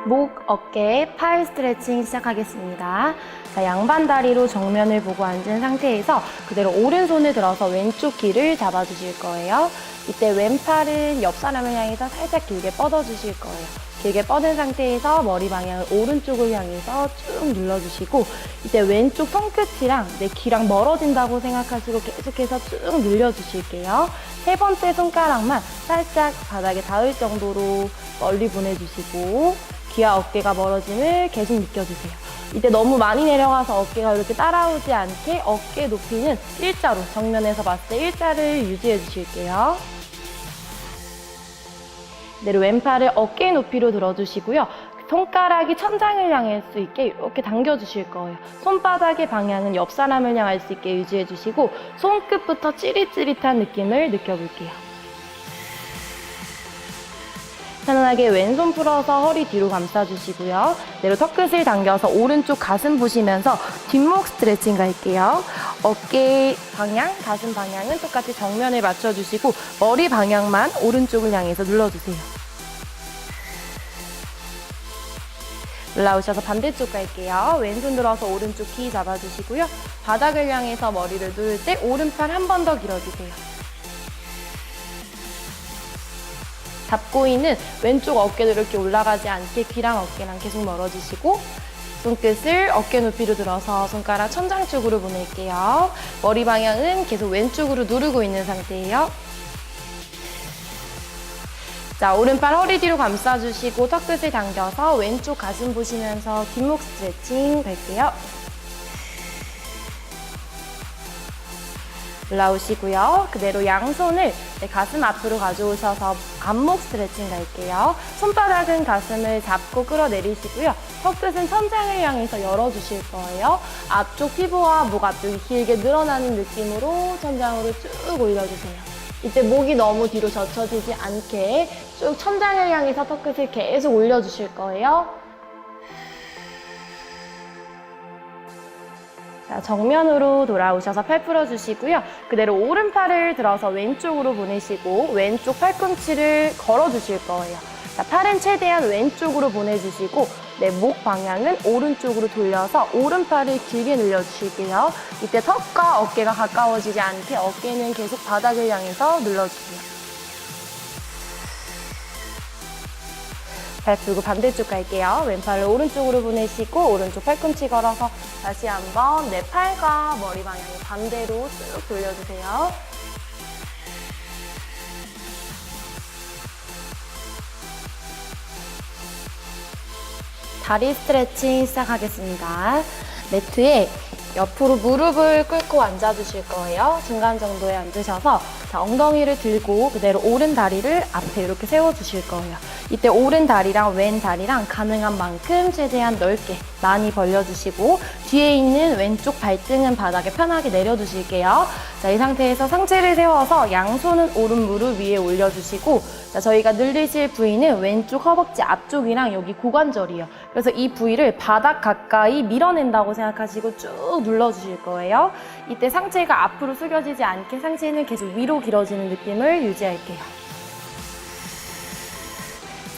목, 어깨, 팔 스트레칭 시작하겠습니다. 자, 양반 다리로 정면을 보고 앉은 상태에서 그대로 오른손을 들어서 왼쪽 귀를 잡아주실 거예요. 이때 왼팔은 옆 사람을 향해서 살짝 길게 뻗어주실 거예요. 길게 뻗은 상태에서 머리 방향을 오른쪽을 향해서 쭉 눌러주시고, 이때 왼쪽 손끝이랑 내 귀랑 멀어진다고 생각하시고 계속해서 쭉 늘려주실게요. 세 번째 손가락만 살짝 바닥에 닿을 정도로 멀리 보내주시고, 귀와 어깨가 멀어짐을 계속 느껴주세요. 이때 너무 많이 내려가서 어깨가 이렇게 따라오지 않게 어깨 높이는 일자로, 정면에서 봤을 때 일자를 유지해 주실게요. 그대로 왼팔을 어깨 높이로 들어주시고요. 손가락이 천장을 향할 수 있게 이렇게 당겨주실 거예요. 손바닥의 방향은 옆 사람을 향할 수 있게 유지해 주시고, 손끝부터 찌릿찌릿한 느낌을 느껴볼게요. 편안하게 왼손 풀어서 허리 뒤로 감싸주시고요. 그대로 턱끝을 당겨서 오른쪽 가슴 보시면서 뒷목 스트레칭 갈게요. 어깨 방향, 가슴 방향은 똑같이 정면에 맞춰주시고 머리 방향만 오른쪽을 향해서 눌러주세요. 올라오셔서 반대쪽 갈게요. 왼손 들어서 오른쪽 귀 잡아주시고요. 바닥을 향해서 머리를 누를 때 오른팔 한 번 더 길어주세요. 잡고 있는 왼쪽 어깨도 이렇게 올라가지 않게 귀랑 어깨랑 계속 멀어지시고, 손끝을 어깨 높이로 들어서 손가락 천장 쪽으로 보낼게요. 머리 방향은 계속 왼쪽으로 누르고 있는 상태예요. 자, 오른팔 허리 뒤로 감싸주시고 턱끝을 당겨서 왼쪽 가슴 보시면서 뒷목 스트레칭 갈게요. 올라오시고요. 그대로 양손을 가슴 앞으로 가져오셔서 안목 스트레칭 갈게요. 손바닥은 가슴을 잡고 끌어내리시고요. 턱끝은 천장을 향해서 열어주실 거예요. 앞쪽 피부와 목 앞쪽이 길게 늘어나는 느낌으로 천장으로 쭉 올려주세요. 이때 목이 너무 뒤로 젖혀지지 않게 쭉 천장을 향해서 턱끝을 계속 올려주실 거예요. 자, 정면으로 돌아오셔서 팔 풀어주시고요. 그대로 오른팔을 들어서 왼쪽으로 보내시고 왼쪽 팔꿈치를 걸어주실 거예요. 자, 팔은 최대한 왼쪽으로 보내주시고 목 방향은 오른쪽으로 돌려서 오른팔을 길게 늘려주실게요. 이때 턱과 어깨가 가까워지지 않게 어깨는 계속 바닥을 향해서 눌러주세요. 발 풀고 반대쪽 갈게요. 왼팔을 오른쪽으로 보내시고 오른쪽 팔꿈치 걸어서 다시 한번 내 팔과 머리 방향을 반대로 쭉 돌려주세요. 다리 스트레칭 시작하겠습니다. 매트에 옆으로 무릎을 꿇고 앉아주실 거예요. 중간 정도에 앉으셔서 자, 엉덩이를 들고 그대로 오른 다리를 앞에 이렇게 세워주실 거예요. 이때 오른 다리랑 왼 다리랑 가능한 만큼 최대한 넓게 많이 벌려주시고 뒤에 있는 왼쪽 발등은 바닥에 편하게 내려두실게요. 자, 이 상태에서 상체를 세워서 양손은 오른 무릎 위에 올려주시고 자, 저희가 늘리실 부위는 왼쪽 허벅지 앞쪽이랑 여기 고관절이에요. 그래서 이 부위를 바닥 가까이 밀어낸다고 생각하시고 쭉 눌러주실 거예요. 이때 상체가 앞으로 숙여지지 않게 상체는 계속 위로 길어지는 느낌을 유지할게요.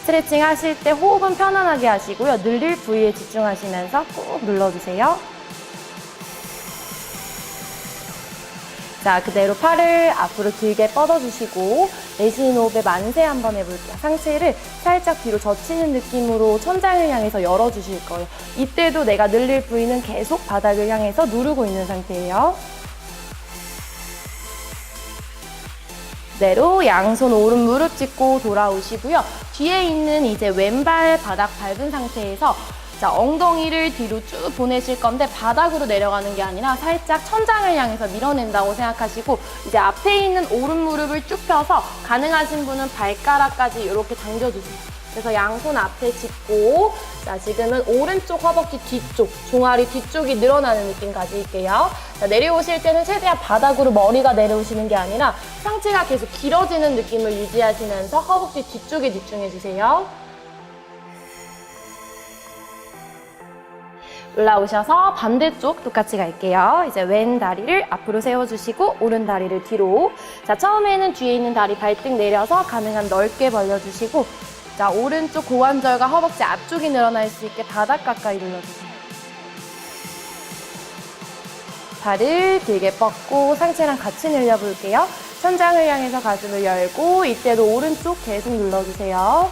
스트레칭 하실 때 호흡은 편안하게 하시고요. 늘릴 부위에 집중하시면서 꾹 눌러주세요. 자, 그대로 팔을 앞으로 길게 뻗어주시고 내쉬는 호흡에 만세 한번 해볼게요. 상체를 살짝 뒤로 젖히는 느낌으로 천장을 향해서 열어주실 거예요. 이때도 내가 늘릴 부위는 계속 바닥을 향해서 누르고 있는 상태예요. 그대로 양손 오른 무릎 짚고 돌아오시고요. 뒤에 있는 이제 왼발 바닥 밟은 상태에서 자, 엉덩이를 뒤로 쭉 보내실 건데 바닥으로 내려가는 게 아니라 살짝 천장을 향해서 밀어낸다고 생각하시고 이제 앞에 있는 오른 무릎을 쭉 펴서 가능하신 분은 발가락까지 이렇게 당겨주세요. 그래서 양손 앞에 짚고 자, 지금은 오른쪽 허벅지 뒤쪽, 종아리 뒤쪽이 늘어나는 느낌 가질게요. 자, 내려오실 때는 최대한 바닥으로 머리가 내려오시는 게 아니라 상체가 계속 길어지는 느낌을 유지하시면서 허벅지 뒤쪽에 집중해주세요. 올라오셔서 반대쪽 똑같이 갈게요. 이제 왼 다리를 앞으로 세워주시고 오른 다리를 뒤로. 자, 처음에는 뒤에 있는 다리 발등 내려서 가능한 넓게 벌려주시고 자, 오른쪽 고관절과 허벅지 앞쪽이 늘어날 수 있게 바닥 가까이 눌러주세요. 발을 길게 뻗고 상체랑 같이 늘려볼게요. 천장을 향해서 가슴을 열고 이때도 오른쪽 계속 눌러주세요.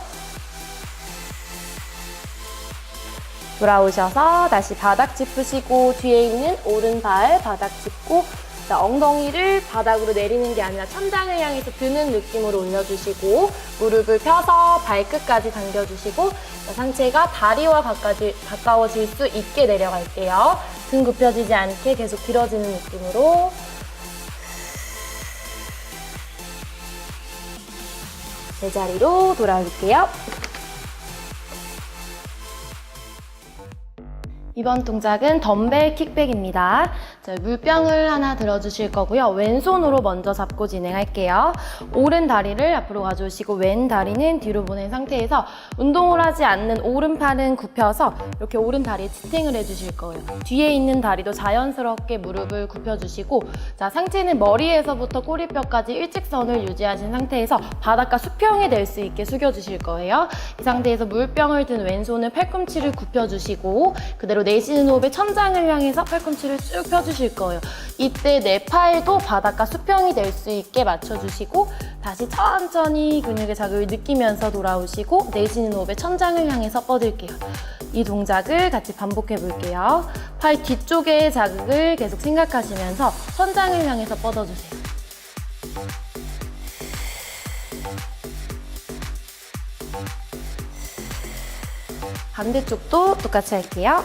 돌아오셔서 다시 바닥 짚으시고 뒤에 있는 오른발 바닥 짚고 자, 엉덩이를 바닥으로 내리는 게 아니라 천장을 향해서 드는 느낌으로 올려주시고 무릎을 펴서 발끝까지 당겨주시고 자, 상체가 다리와 가까워질 수 있게 내려갈게요. 등 굽혀지지 않게 계속 길어지는 느낌으로 제자리로 돌아올게요. 이번 동작은 덤벨 킥백입니다. 자, 물병을 하나 들어주실 거고요. 왼손으로 먼저 잡고 진행할게요. 오른 다리를 앞으로 가져오시고 왼 다리는 뒤로 보낸 상태에서 운동을 하지 않는 오른팔은 굽혀서 이렇게 오른 다리에 지탱을 해주실 거예요. 뒤에 있는 다리도 자연스럽게 무릎을 굽혀주시고 자, 상체는 머리에서부터 꼬리뼈까지 일직선을 유지하신 상태에서 바닥과 수평이 될 수 있게 숙여주실 거예요. 이 상태에서 물병을 든 왼손은 팔꿈치를 굽혀주시고 그대로 내쉬는 호흡에 천장을 향해서 팔꿈치를 쭉 펴주실 거예요. 이때 내 팔도 바닥과 수평이 될 수 있게 맞춰주시고 다시 천천히 근육의 자극을 느끼면서 돌아오시고 내쉬는 호흡에 천장을 향해서 뻗을게요. 이 동작을 같이 반복해 볼게요. 팔 뒤쪽의 자극을 계속 생각하시면서 천장을 향해서 뻗어주세요. 반대쪽도 똑같이 할게요.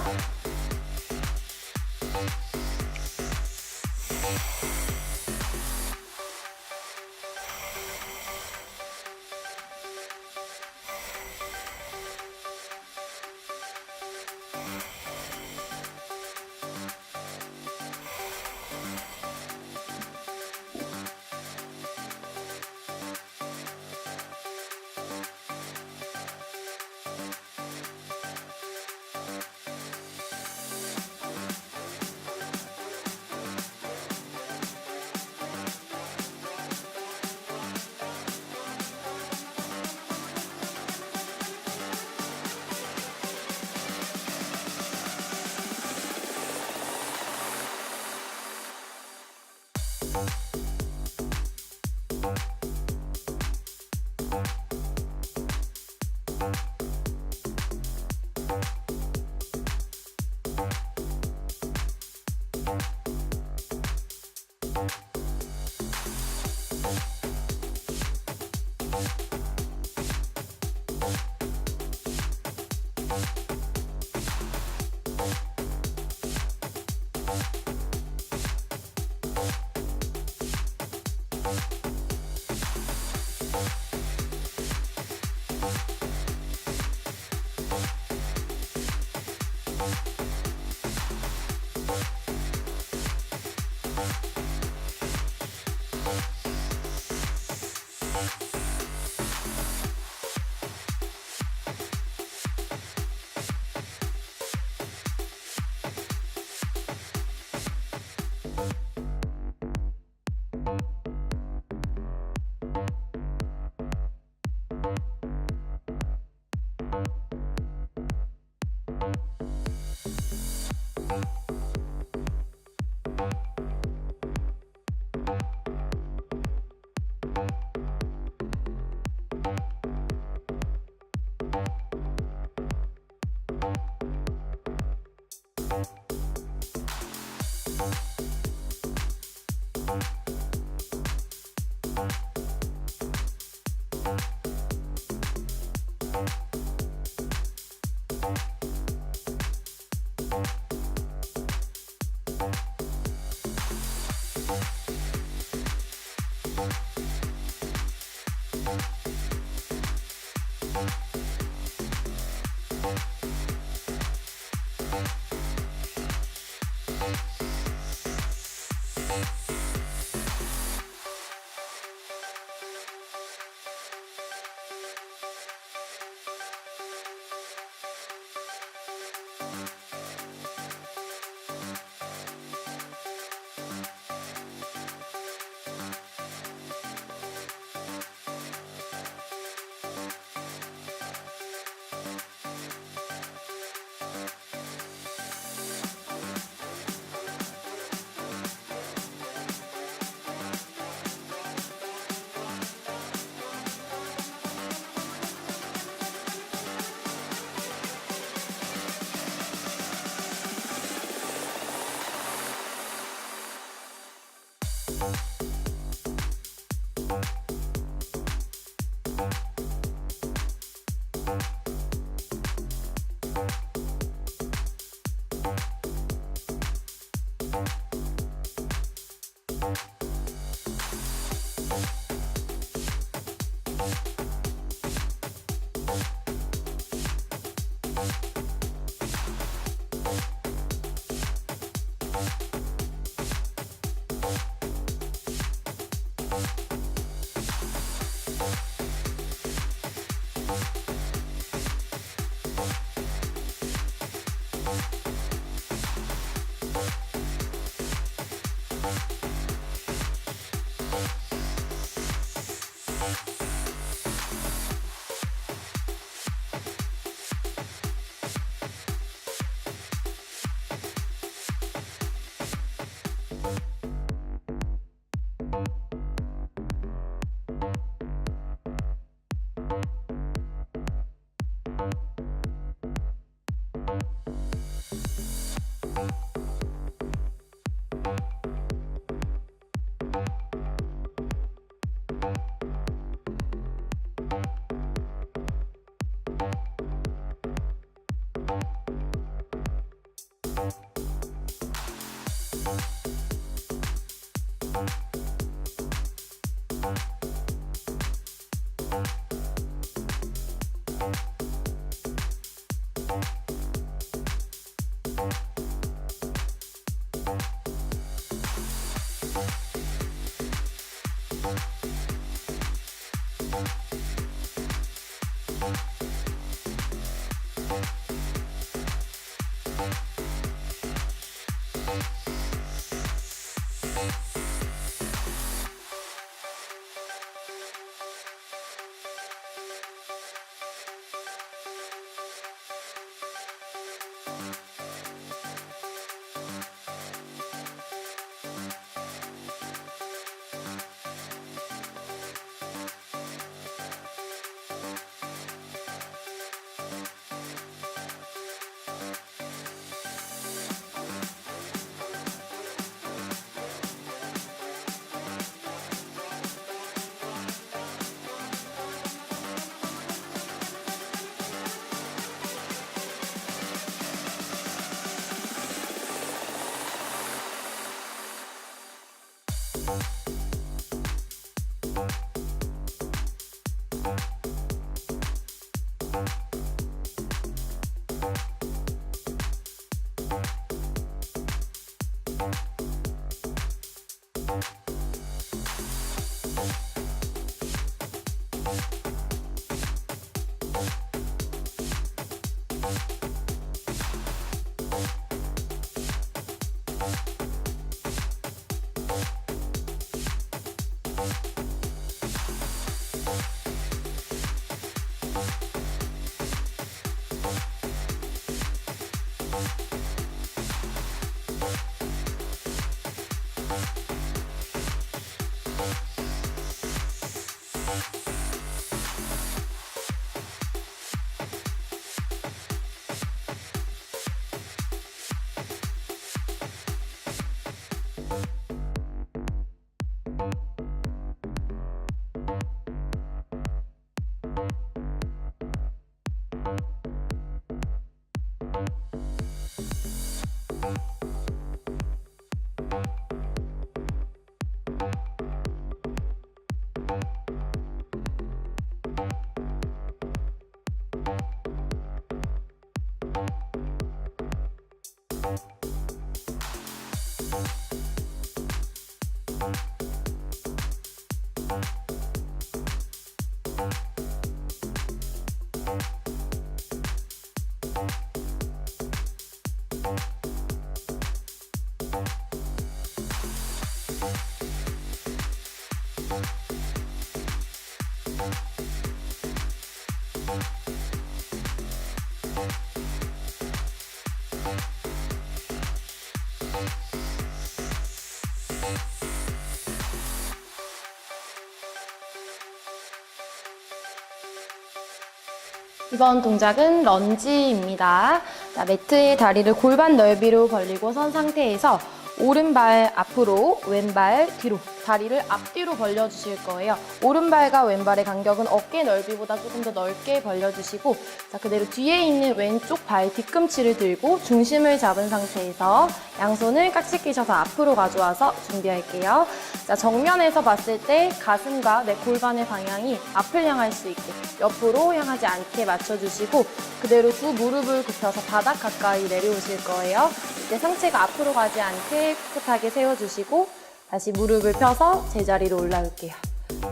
이번 동작은 런지입니다. 자, 매트의 다리를 골반 넓이로 벌리고 선 상태에서 오른발 앞으로, 왼발 뒤로 다리를 앞뒤로 벌려주실 거예요. 오른발과 왼발의 간격은 어깨 넓이보다 조금 더 넓게 벌려주시고, 자, 그대로 뒤에 있는 왼쪽 발 뒤꿈치를 들고 중심을 잡은 상태에서 양손을 깍지 끼셔서 앞으로 가져와서 준비할게요. 자, 정면에서 봤을 때 가슴과 내 골반의 방향이 앞을 향할 수 있게 옆으로 향하지 않게 맞춰주시고, 그대로 두 무릎을 굽혀서 바닥 가까이 내려오실 거예요. 이제 상체가 앞으로 가지 않게 꿋꿋하게 세워주시고 다시 무릎을 펴서 제자리로 올라올게요.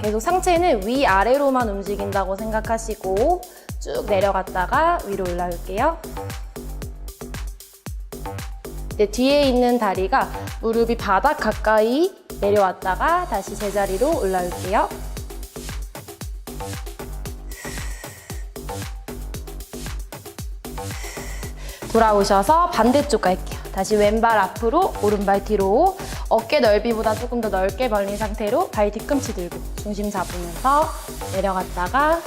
계속 상체는 위아래로만 움직인다고 생각하시고 쭉 내려갔다가 위로 올라올게요. 이제 뒤에 있는 다리가 무릎이 바닥 가까이 내려왔다가 다시 제자리로 올라올게요. 돌아오셔서 반대쪽 갈게요. 다시 왼발 앞으로, 오른발 뒤로, 어깨 넓이보다 조금 더 넓게 벌린 상태로 발 뒤꿈치 들고 중심 잡으면서 내려갔다가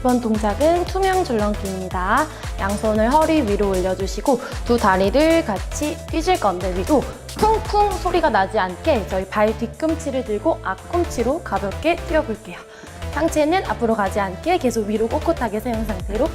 이번 동작은 투명 줄넘기입니다. 양손을 허리 위로 올려주시고 두 다리를 같이 뛰실 건데 위로 쿵쿵 소리가 나지 않게 저희 발 뒤꿈치를 들고 앞꿈치로 가볍게 뛰어볼게요. 상체는 앞으로 가지 않게 계속 위로 꼿꼿하게 세운 상태로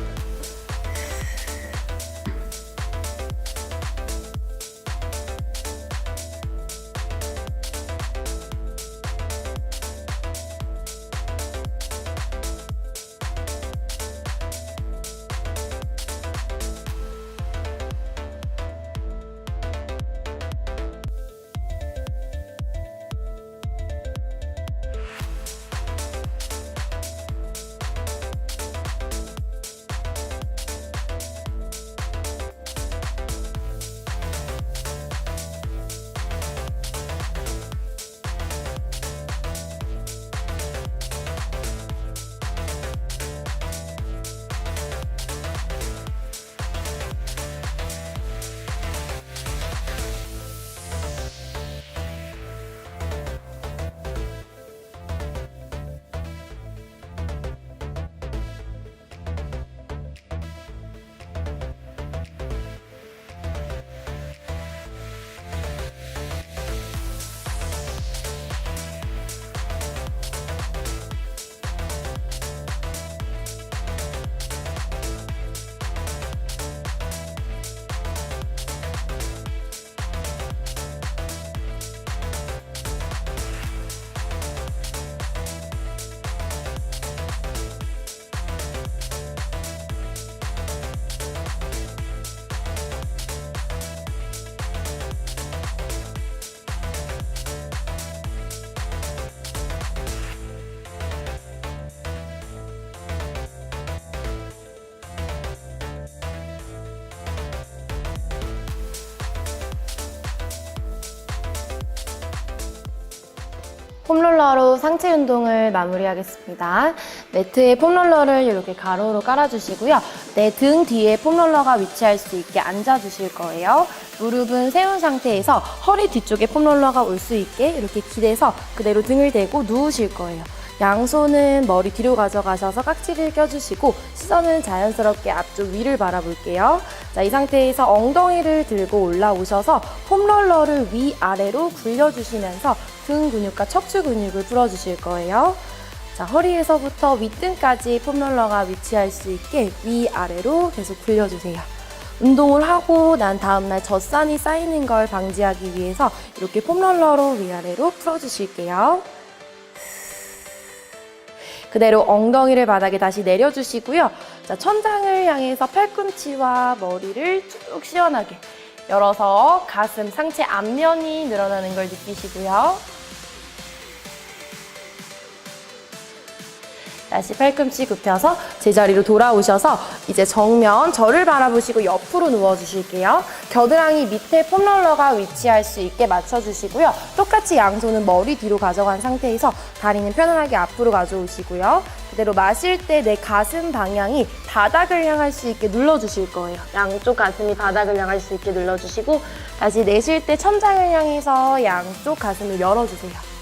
폼롤러로 상체 운동을 마무리하겠습니다. 매트에 폼롤러를 이렇게 가로로 깔아주시고요. 내 등 뒤에 폼롤러가 위치할 수 있게 앉아주실 거예요. 무릎은 세운 상태에서 허리 뒤쪽에 폼롤러가 올 수 있게 이렇게 기대서 그대로 등을 대고 누우실 거예요. 양손은 머리 뒤로 가져가셔서 깍지를 껴주시고 시선은 자연스럽게 앞쪽 위를 바라볼게요. 자, 이 상태에서 엉덩이를 들고 올라오셔서 폼롤러를 위아래로 굴려주시면서 등 근육과 척추 근육을 풀어주실 거예요. 자, 허리에서부터 윗등까지 폼롤러가 위치할 수 있게 위아래로 계속 굴려주세요. 운동을 하고 난 다음날 젖산이 쌓이는 걸 방지하기 위해서 이렇게 폼롤러로 위아래로 풀어주실게요. 그대로 엉덩이를 바닥에 다시 내려주시고요. 자, 천장을 향해서 팔꿈치와 머리를 쭉 시원하게 열어서 가슴, 상체 앞면이 늘어나는 걸 느끼시고요. 다시 팔꿈치 굽혀서 제자리로 돌아오셔서 이제 정면 저를 바라보시고 옆으로 누워주실게요. 겨드랑이 밑에 폼롤러가 위치할 수 있게 맞춰주시고요. 똑같이 양손은 머리 뒤로 가져간 상태에서 다리는 편안하게 앞으로 가져오시고요. 그대로 마실 때 내 가슴 방향이 바닥을 향할 수 있게 눌러주실 거예요. 양쪽 가슴이 바닥을 향할 수 있게 눌러주시고 다시 내쉴 때 천장을 향해서 양쪽 가슴을 열어주세요.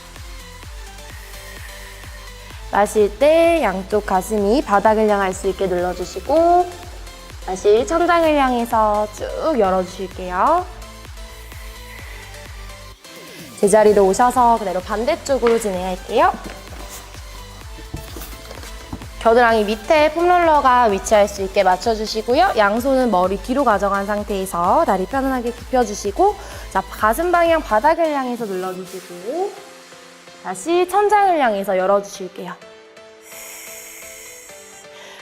마실 때 양쪽 가슴이 바닥을 향할 수 있게 눌러주시고 다시 천장을 향해서 쭉 열어주실게요. 제자리로 오셔서 그대로 반대쪽으로 진행할게요. 겨드랑이 밑에 폼롤러가 위치할 수 있게 맞춰주시고요. 양손은 머리 뒤로 가져간 상태에서 다리 편안하게 굽혀주시고 자, 가슴 방향 바닥을 향해서 눌러주시고 다시 천장을 향해서 열어주실게요.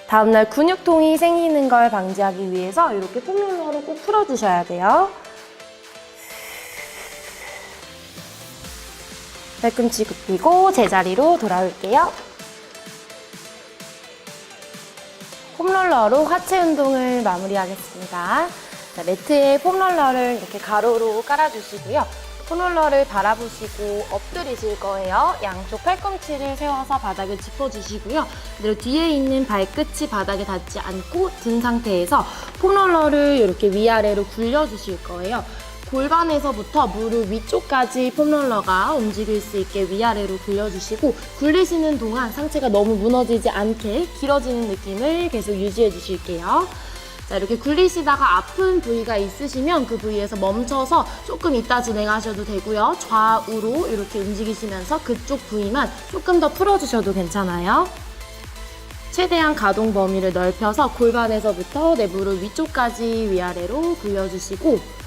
다음날 근육통이 생기는 걸 방지하기 위해서 이렇게 폼롤러로 꼭 풀어주셔야 돼요. 팔꿈치 굽히고 제자리로 돌아올게요. 폼롤러로 하체 운동을 마무리하겠습니다. 자, 매트에 폼롤러를 이렇게 가로로 깔아주시고요. 폼롤러를 바라보시고 엎드리실 거예요. 양쪽 팔꿈치를 세워서 바닥을 짚어주시고요. 그리고 뒤에 있는 발끝이 바닥에 닿지 않고 든 상태에서 폼롤러를 이렇게 위아래로 굴려주실 거예요. 골반에서부터 무릎 위쪽까지 폼롤러가 움직일 수 있게 위아래로 굴려주시고 굴리시는 동안 상체가 너무 무너지지 않게 길어지는 느낌을 계속 유지해 주실게요. 자, 이렇게 굴리시다가 아픈 부위가 있으시면 그 부위에서 멈춰서 조금 이따 진행하셔도 되고요. 좌우로 이렇게 움직이시면서 그쪽 부위만 조금 더 풀어주셔도 괜찮아요. 최대한 가동 범위를 넓혀서 골반에서부터 내 무릎 위쪽까지 위아래로 굴려주시고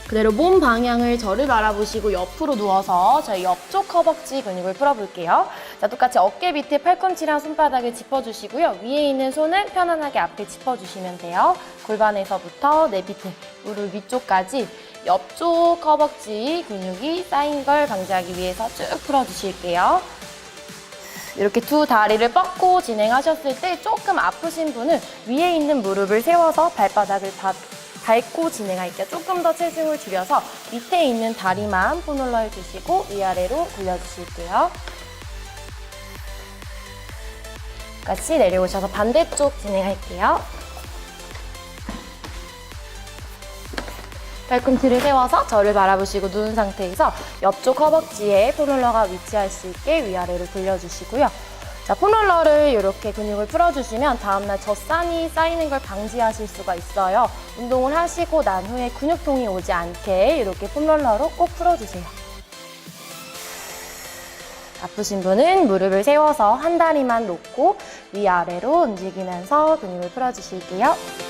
그대로 몸 방향을 저를 바라보시고 옆으로 누워서 저희 옆쪽 허벅지 근육을 풀어볼게요. 자, 똑같이 어깨 밑에 팔꿈치랑 손바닥을 짚어주시고요. 위에 있는 손은 편안하게 앞에 짚어주시면 돼요. 골반에서부터 내 밑에 무릎 위쪽까지 옆쪽 허벅지 근육이 쌓인 걸 방지하기 위해서 쭉 풀어주실게요. 이렇게 두 다리를 뻗고 진행하셨을 때 조금 아프신 분은 위에 있는 무릎을 세워서 발바닥을 밟고 진행할게요. 조금 더 체중을 줄여서 밑에 있는 다리만 폼롤러에 두시고 위아래로 굴려주실게요. 같이 내려오셔서 반대쪽 진행할게요. 팔꿈치를 세워서 저를 바라보시고 누운 상태에서 옆쪽 허벅지에 폼롤러가 위치할 수 있게 위아래로 굴려주시고요. 자, 폼롤러를 이렇게 근육을 풀어주시면 다음날 젖산이 쌓이는 걸 방지하실 수가 있어요. 운동을 하시고 난 후에 근육통이 오지 않게 이렇게 폼롤러로 꼭 풀어주세요. 아프신 분은 무릎을 세워서 한 다리만 놓고 위아래로 움직이면서 근육을 풀어주실게요.